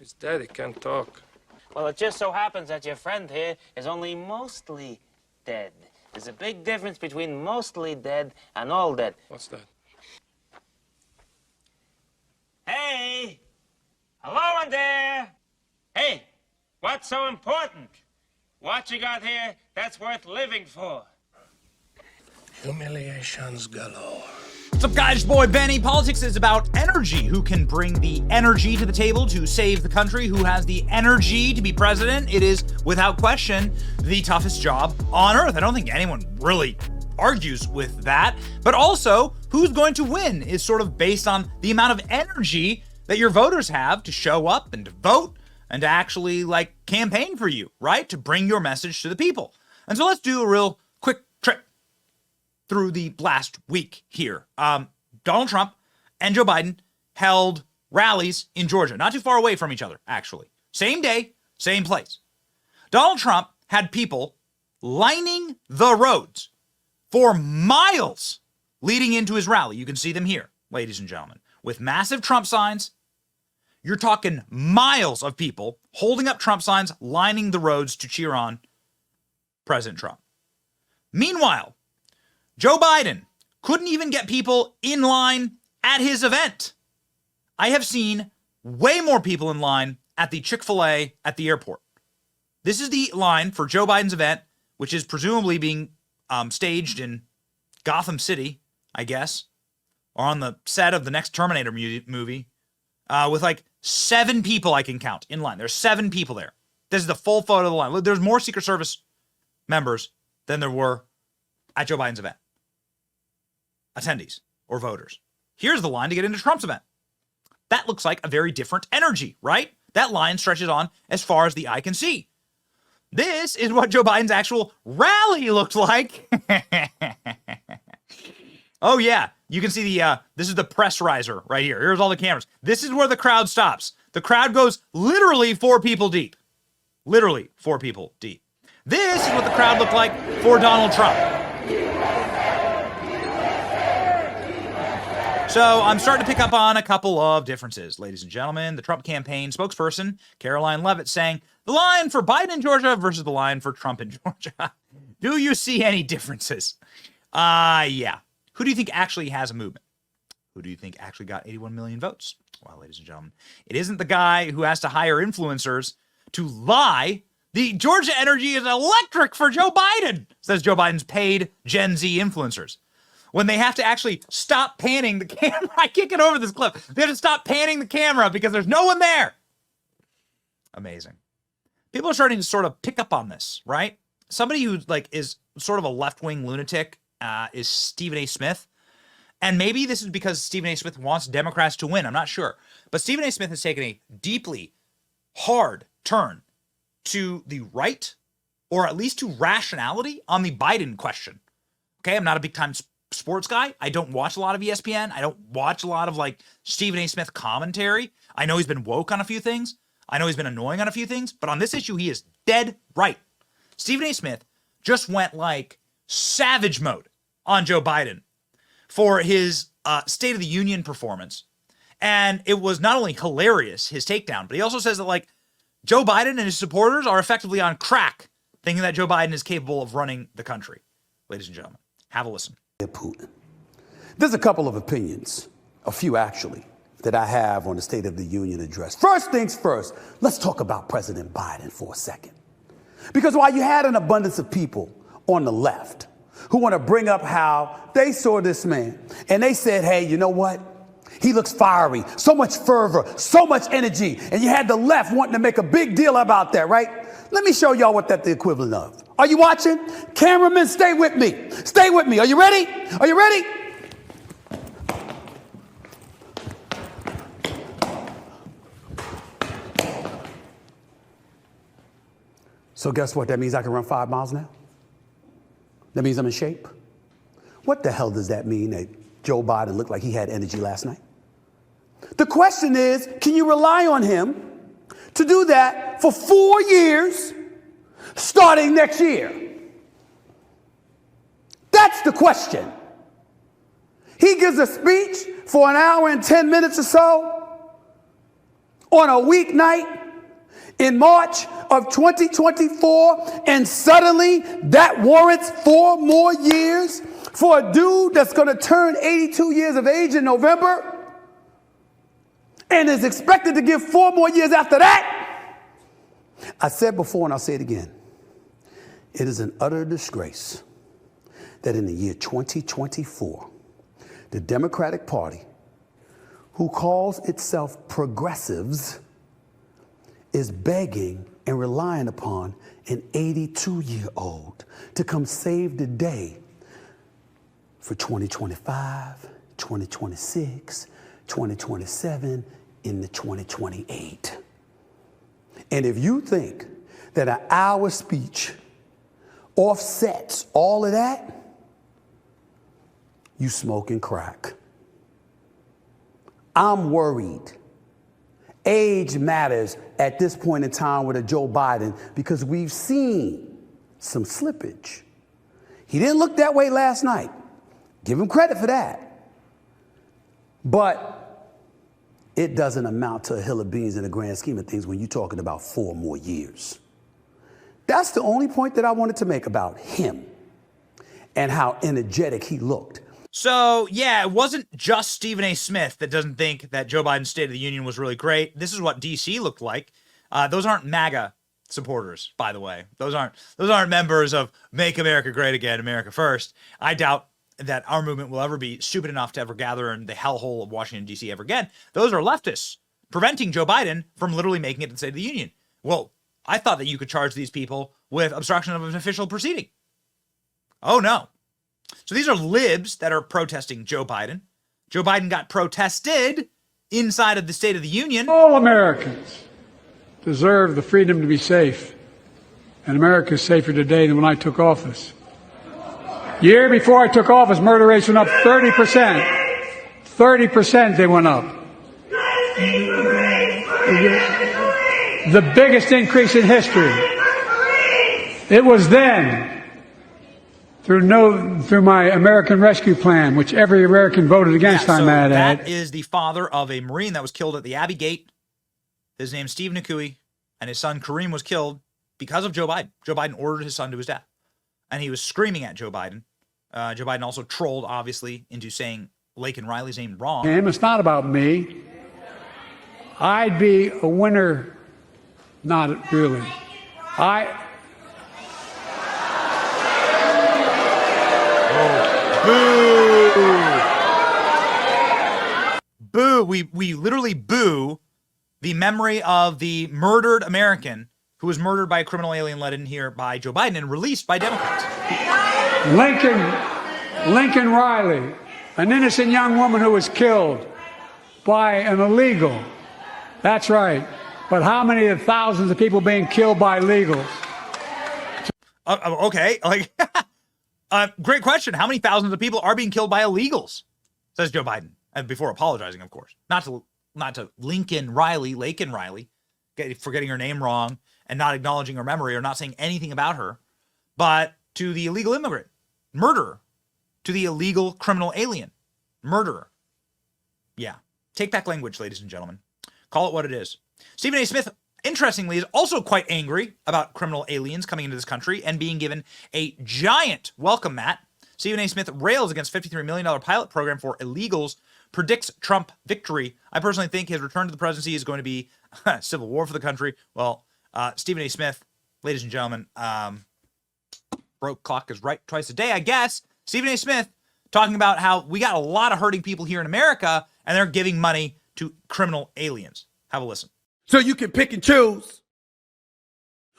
He's dead, he can't talk. Well, it just so happens that your friend here is only mostly dead. There's a big difference between mostly dead and all dead. What's that? Hey! Hello in there! Hey, what's so important? What you got here that's worth living for? Humiliations galore. What's up, guys? It's your boy Benny. Politics is about energy. Who can bring the energy to the table to save the country? Who has the energy to be president? It is, without question, the toughest job on earth. I don't think anyone really argues with that. But also, who's going to win is sort of based on the amount of energy that your voters have to show up and to vote and to actually, campaign for you, right? To bring your message to the people. And so let's do a real quick trip through the last week here. Donald Trump and Joe Biden held rallies in Georgia, not too far away from each other, actually. Same day, same place. Donald Trump had people lining the roads for miles leading into his rally. You can see them here, ladies and gentlemen, with massive Trump signs. You're talking miles of people holding up Trump signs, lining the roads to cheer on President Trump. Meanwhile, Joe Biden couldn't even get people in line at his event. I have seen way more people in line at the Chick-fil-A at the airport. This is the line for Joe Biden's event, which is presumably being staged in Gotham City, I guess, or on the set of the next Terminator movie, with 7 people I can count in line. There's 7 people there. This is the full photo of the line. There's more Secret Service members than there were at Joe Biden's event. Attendees or voters. Here's the line to get into Trump's event. That looks like a very different energy, right? That line stretches on as far as the eye can see. This is what Joe Biden's actual rally looks like. Oh yeah, you can see this is the press riser right here. Here's all the cameras. This is where the crowd stops. The crowd goes literally 4 people deep. Literally 4 people deep. This is what the crowd looked like for Donald Trump. So I'm starting to pick up on a couple of differences, ladies and gentlemen. The Trump campaign spokesperson, Caroline Leavitt, saying the line for Biden in Georgia versus the line for Trump in Georgia. Do you see any differences? Yeah. Who do you think actually has a movement? Who do you think actually got 81 million votes? Well, ladies and gentlemen, it isn't the guy who has to hire influencers to lie. The Georgia energy is electric for Joe Biden, says Joe Biden's paid Gen Z influencers. When they have to actually stop panning the camera. I can't get over this clip. They have to stop panning the camera because there's no one there. Amazing. People are starting to sort of pick up on this, right? Somebody who is sort of a left-wing lunatic is Stephen A. Smith. And maybe this is because Stephen A. Smith wants Democrats to win. I'm not sure. But Stephen A. Smith has taken a deeply hard turn to the right, or at least to rationality on the Biden question. Okay, I'm not a big-time sports guy. I don't watch a lot of ESPN. I don't watch a lot of Stephen A. Smith commentary. I know he's been woke on a few things. I know he's been annoying on a few things, but on this issue, he is dead right. Stephen A. Smith just went savage mode on Joe Biden for his State of the Union performance. And it was not only hilarious, his takedown, but he also says that Joe Biden and his supporters are effectively on crack, thinking that Joe Biden is capable of running the country. Ladies and gentlemen, have a listen. Putin. There's a couple of opinions, a few actually, that I have on the State of the Union address. First things first, let's talk about President Biden for a second. Because while you had an abundance of people on the left who want to bring up how they saw this man and they said, hey, you know what? He looks fiery, so much fervor, so much energy. And you had the left wanting to make a big deal about that, right? Let me show y'all what that's the equivalent of. Are you watching? Cameramen, stay with me. Stay with me. Are you ready? Are you ready? So guess what? That means I can run 5 miles now? That means I'm in shape? What the hell does that mean that Joe Biden looked like he had energy last night? The question is, can you rely on him to do that for 4 years, starting next year? That's the question. He gives a speech for an hour and 10 minutes or so, on a weeknight in March of 2024, and suddenly that warrants 4 more years for a dude that's going to turn 82 years of age in November and is expected to give 4 more years after that? I said before and I'll say it again. It is an utter disgrace that in the year 2024, the Democratic Party, who calls itself progressives, is begging and relying upon an 82-year-old to come save the day for 2025, 2026, 2027, in the 2028. And if you think that an hour speech offsets all of that, you smoking crack. I'm worried. Age matters at this point in time with a Joe Biden because we've seen some slippage. He didn't look that way last night. Give him credit for that. But it doesn't amount to a hill of beans in the grand scheme of things when you're talking about 4 more years. That's the only point that I wanted to make about him and how energetic he looked. So, yeah, it wasn't just Stephen A. Smith that doesn't think that Joe Biden's State of the Union was really great. This is what D.C. looked like. Those aren't MAGA supporters, by the way. Those aren't members of Make America Great Again, America First. I doubt that our movement will ever be stupid enough to ever gather in the hellhole of Washington, D.C. ever again. Those are leftists preventing Joe Biden from literally making it to the State of the Union. Well, I thought that you could charge these people with obstruction of an official proceeding. Oh, no. So these are libs that are protesting Joe Biden. Joe Biden got protested inside of the State of the Union. All Americans deserve the freedom to be safe. And America is safer today than when I took office. Year before I took office, murder rates went up 30%. 30% they went up. The biggest increase in history. It was then. Through my American Rescue Plan, which every American voted against, I might add. That is the father of a Marine that was killed at the Abbey Gate. His name's Steve Nakui, and his son Kareem was killed because of Joe Biden. Joe Biden ordered his son to his death, and he was screaming at Joe Biden. Joe Biden also trolled, obviously, into saying Laken Riley's name wrong. It's not about me. I'd be a winner. Not really. Boo. We literally boo the memory of the murdered American who was murdered by a criminal alien led in here by Joe Biden and released by Democrats. Lincoln Riley, an innocent young woman who was killed by an illegal. That's right. But how many of the thousands of people being killed by illegals? Okay. Great question. How many thousands of people are being killed by illegals? Says Joe Biden. And before apologizing, of course. Not to Laken Riley, for getting her name wrong and not acknowledging her memory or not saying anything about her, but to the illegal immigrant, murderer, to the illegal criminal alien, murderer. Yeah. Take back language, ladies and gentlemen. Call it what it is. Stephen A. Smith, interestingly, is also quite angry about criminal aliens coming into this country and being given a giant welcome mat. Stephen A. Smith rails against $53 million pilot program for illegals, predicts Trump victory. I personally think his return to the presidency is going to be civil war for the country. Well, Stephen A. Smith, ladies and gentlemen, broke clock is right twice a day, I guess. Stephen A. Smith talking about how we got a lot of hurting people here in America and they're giving money to criminal aliens. Have a listen. So you can pick and choose.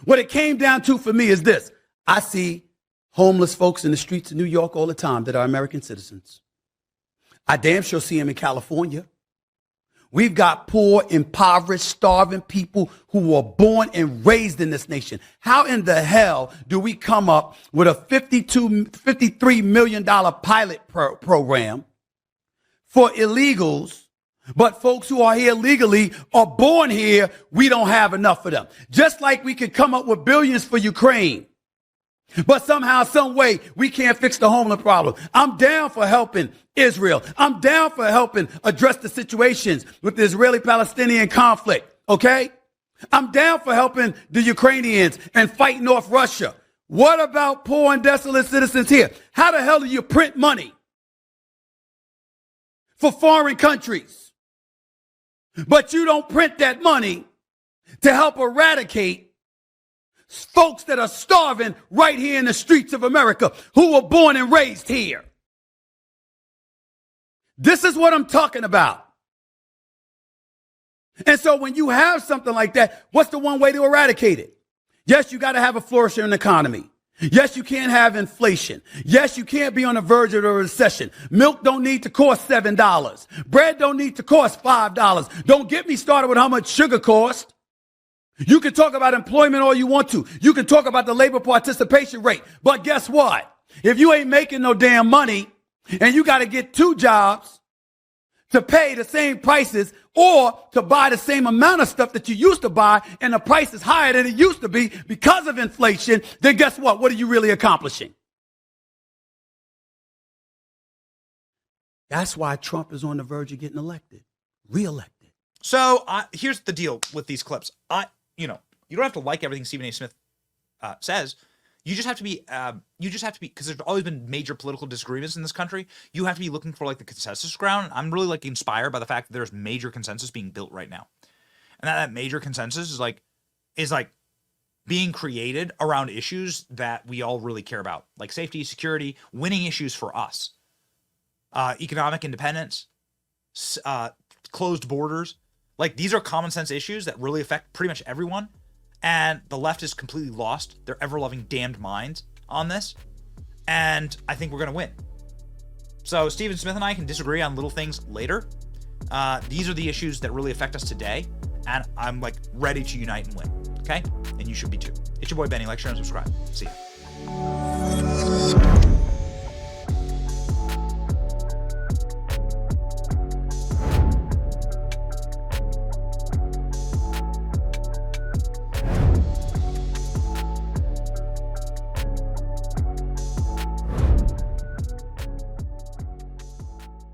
What it came down to for me is this. I see homeless folks in the streets of New York all the time that are American citizens. I damn sure see them in California. We've got poor, impoverished, starving people who were born and raised in this nation. How in the hell do we come up with a $53 million pilot program for illegals, but folks who are here legally are born here, we don't have enough for them? Just like we could come up with billions for Ukraine, but somehow, some way, we can't fix the homeless problem. I'm down for helping Israel. I'm down for helping address the situations with the Israeli-Palestinian conflict. okay? I'm down for helping the Ukrainians and fighting off Russia. What about poor and desolate citizens here? How the hell do you print money for foreign countries, but you don't print that money to help eradicate folks that are starving right here in the streets of America who were born and raised here? This is what I'm talking about. And so when you have something like that, what's the one way to eradicate it? Yes, you got to have a flourishing economy. Yes, you can't have inflation. Yes, you can't be on the verge of a recession. Milk don't need to cost $7. Bread don't need to cost $5. Don't get me started with how much sugar costs. You can talk about employment all you want to. You can talk about the labor participation rate. But guess what? If you ain't making no damn money and you got to get 2 jobs to pay the same prices or to buy the same amount of stuff that you used to buy and the price is higher than it used to be because of inflation, then guess what? What are you really accomplishing? That's why Trump is on the verge of getting elected, reelected. So here's the deal with these clips. You don't have to like everything Stephen A. Smith says. You just have to be, because there's always been major political disagreements in this country. You have to be looking for like the consensus ground. I'm really like inspired by the fact that there's major consensus being built right now. And that major consensus is like being created around issues that we all really care about, like safety, security, winning issues for us, economic independence, closed borders. Like these are common sense issues that really affect pretty much everyone. And the left is completely lost their ever-loving damned minds on this. And I think we're going to win. So Stephen Smith and I can disagree on little things later. These are the issues that really affect us today. And I'm like ready to unite and win. Okay? And you should be too. It's your boy Benny. Like, share, and subscribe. See ya.